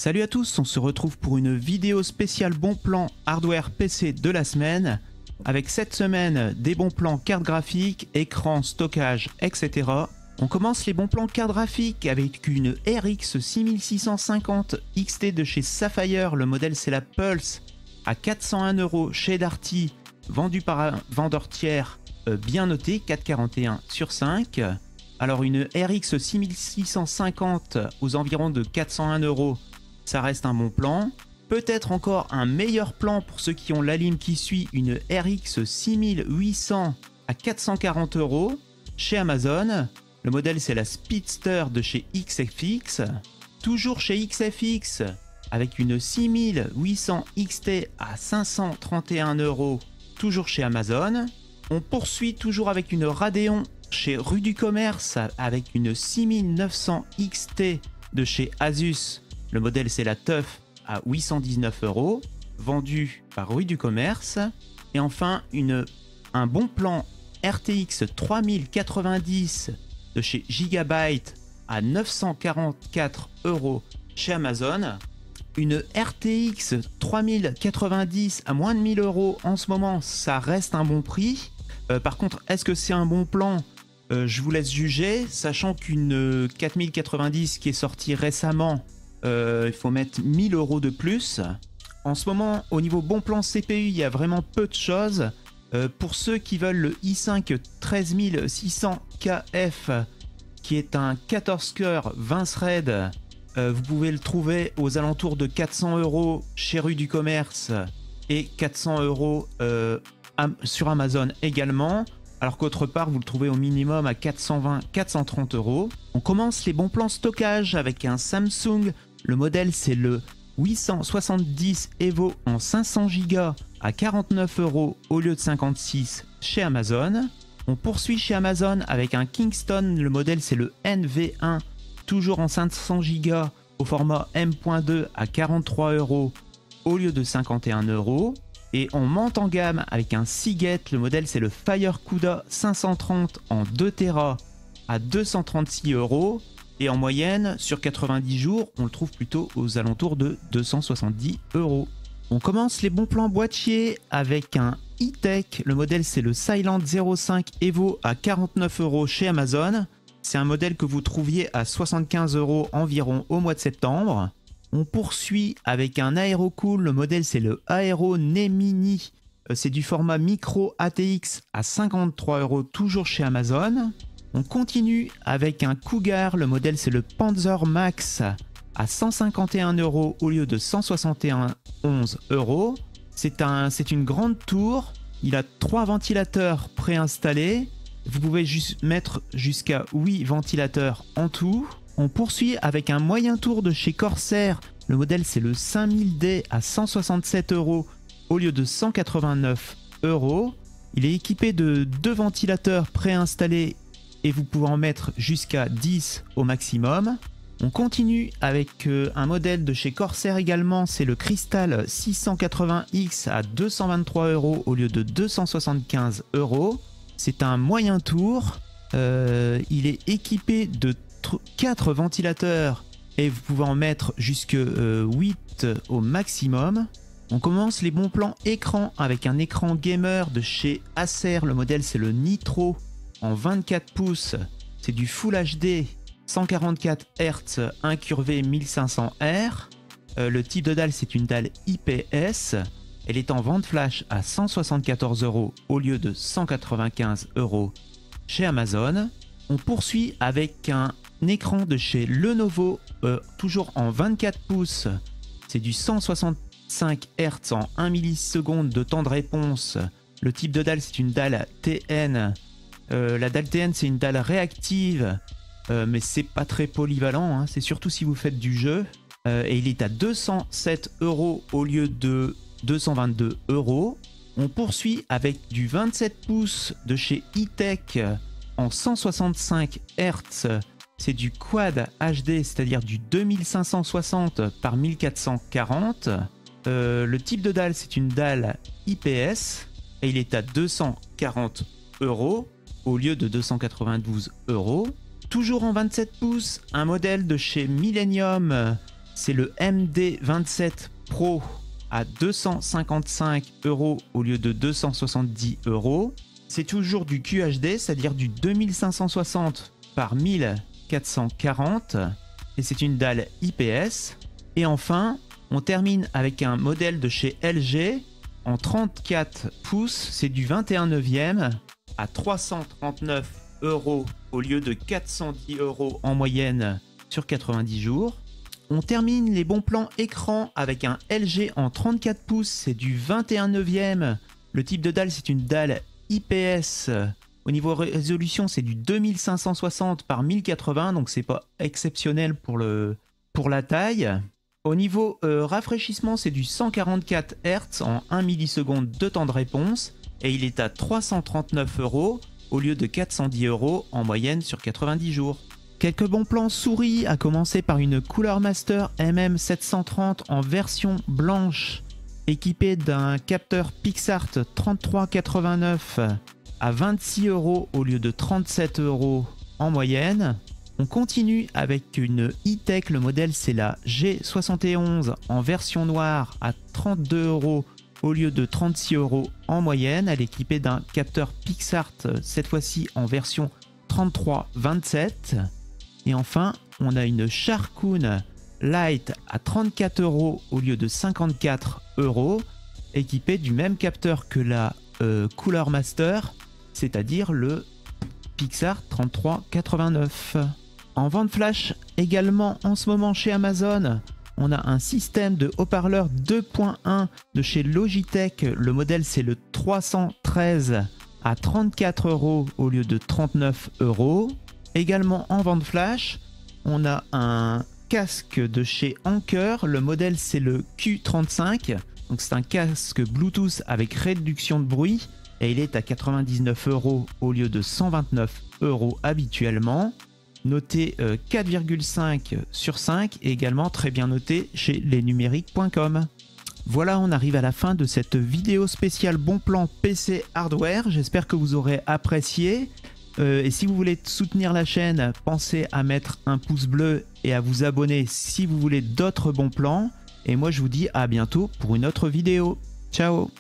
Salut à tous, on se retrouve pour une vidéo spéciale bon plan hardware PC de la semaine, avec cette semaine des bons plans cartes graphiques, écran, stockage, etc. On commence les bons plans cartes graphiques avec une RX 6650 XT de chez Sapphire, le modèle c'est la Pulse, à 401 € chez Darty, vendu par un vendeur tiers bien noté, 4,41 sur 5. Alors une RX 6650 aux environs de 401 €, ça reste un bon plan. Peut-être encore un meilleur plan pour ceux qui ont la ligne qui suit, une RX 6800 à 440 € chez Amazon. Le modèle c'est la Speedster de chez XFX. Toujours chez XFX avec une 6800 XT à 531 €, toujours chez Amazon. On poursuit toujours avec une Radeon chez Rue du Commerce avec une 6900 XT de chez Asus. Le modèle c'est la TUF à 819 €, vendu par Rue du Commerce. Et enfin un bon plan RTX 3090 de chez Gigabyte à 944 € chez Amazon. Une RTX 3090 à moins de 1000 € en ce moment, ça reste un bon prix. Par contre, est-ce que c'est un bon plan ? Je vous laisse juger, sachant qu'une 4090 qui est sortie récemment, il faut mettre 1000 € de plus. En ce moment, au niveau bon plan CPU, il y a vraiment peu de choses. Pour ceux qui veulent le i5 13600KF, qui est un 14 cœurs 20 threads, vous pouvez le trouver aux alentours de 400 € chez Rue du Commerce et 400 € sur Amazon également. Alors qu'autre part, vous le trouvez au minimum à 420-430 €. On commence les bons plans stockage avec un Samsung. Le modèle, c'est le 870 Evo en 500 Go à 49 € au lieu de 56 chez Amazon. On poursuit chez Amazon avec un Kingston. Le modèle, c'est le NV1, toujours en 500 Go au format M.2 à 43 € au lieu de 51 €. Et on monte en gamme avec un Seagate, le modèle c'est le FireCuda 530 en 2 Tera à 236 €. Et en moyenne, sur 90 jours, on le trouve plutôt aux alentours de 270 €. On commence les bons plans boîtiers avec un E-Tech, le modèle c'est le Silent 05 Evo à 49 € chez Amazon. C'est un modèle que vous trouviez à 75 € environ au mois de septembre. On poursuit avec un Aerocool, le modèle c'est le Aero Nemini, c'est du format micro ATX à 53 € toujours chez Amazon. On continue avec un Cougar, le modèle c'est le Panzer Max à 151 € au lieu de 171 €. C'est une grande tour, il a 3 ventilateurs préinstallés, vous pouvez mettre jusqu'à 8 ventilateurs en tout. On poursuit avec un moyen tour de chez Corsair. Le modèle c'est le 5000D à 167 € au lieu de 189 €. Il est équipé de 2 ventilateurs préinstallés et vous pouvez en mettre jusqu'à 10 au maximum. On continue avec un modèle de chez Corsair également, c'est le Crystal 680X à 223 € au lieu de 275 €. C'est un moyen tour. Il est équipé de 4 ventilateurs et vous pouvez en mettre jusque 8 au maximum. On commence les bons plans écran avec un écran gamer de chez Acer. Le modèle c'est le Nitro en 24 pouces. C'est du Full HD 144 Hz incurvé 1500 R. Le type de dalle c'est une dalle IPS. Elle est en vente flash à 174 € au lieu de 195 € chez Amazon. On poursuit avec un écran de chez Lenovo, toujours en 24 pouces. C'est du 165 Hz en 1 milliseconde de temps de réponse. Le type de dalle, c'est une dalle TN. La dalle TN, c'est une dalle réactive, mais c'est pas très polyvalent, hein. C'est surtout si vous faites du jeu. Et il est à 207 € au lieu de 222 €. On poursuit avec du 27 pouces de chez E-Tech en 165 Hz. C'est du Quad HD, c'est-à-dire du 2560 par 1440. Le type de dalle, c'est une dalle IPS et il est à 240 € au lieu de 292 €. Toujours en 27 pouces, un modèle de chez Millennium c'est le MD27 Pro à 255 € au lieu de 270 €. C'est toujours du QHD, c'est-à-dire du 2560 par 1440 et c'est une dalle IPS. Et enfin, on termine avec un modèle de chez LG en 34 pouces, c'est du 21/9 à 339 € au lieu de 410 € en moyenne sur 90 jours. On termine les bons plans écran avec un LG en 34 pouces, c'est du 21/9. Le type de dalle, c'est une dalle IPS. Au niveau résolution, c'est du 2560 par 1080, donc c'est pas exceptionnel pour la taille. Au niveau rafraîchissement, c'est du 144 Hz en 1 milliseconde de temps de réponse et il est à 339 € au lieu de 410 € en moyenne sur 90 jours. Quelques bons plans souris, à commencer par une Cooler Master MM730 en version blanche, équipée d'un capteur PixArt 3389 à 26 € au lieu de 37 € en moyenne. On continue avec une E-Tech, le modèle c'est la G71 en version noire à 32 € au lieu de 36 € en moyenne. Elle est équipée d'un capteur PixArt, cette fois-ci en version 3327. Et enfin, on a une Sharkoon Lite à 34 € au lieu de 54 €, équipée du même capteur que la Cooler Master, c'est-à-dire le PixArt 3389. En vente flash également en ce moment chez Amazon, on a un système de haut-parleur 2.1 de chez Logitech. Le modèle c'est le 313 à 34 € au lieu de 39 €. Également en vente flash, on a un casque de chez Anker. Le modèle c'est le Q35. Donc c'est un casque Bluetooth avec réduction de bruit et il est à 99 € au lieu de 129 € habituellement. Noté 4,5 sur 5 et également très bien noté chez lesnumériques.com. Voilà, on arrive à la fin de cette vidéo spéciale bon plan PC hardware. J'espère que vous aurez apprécié. Et si vous voulez soutenir la chaîne, pensez à mettre un pouce bleu et à vous abonner si vous voulez d'autres bons plans. Et moi je vous dis à bientôt pour une autre vidéo. Ciao!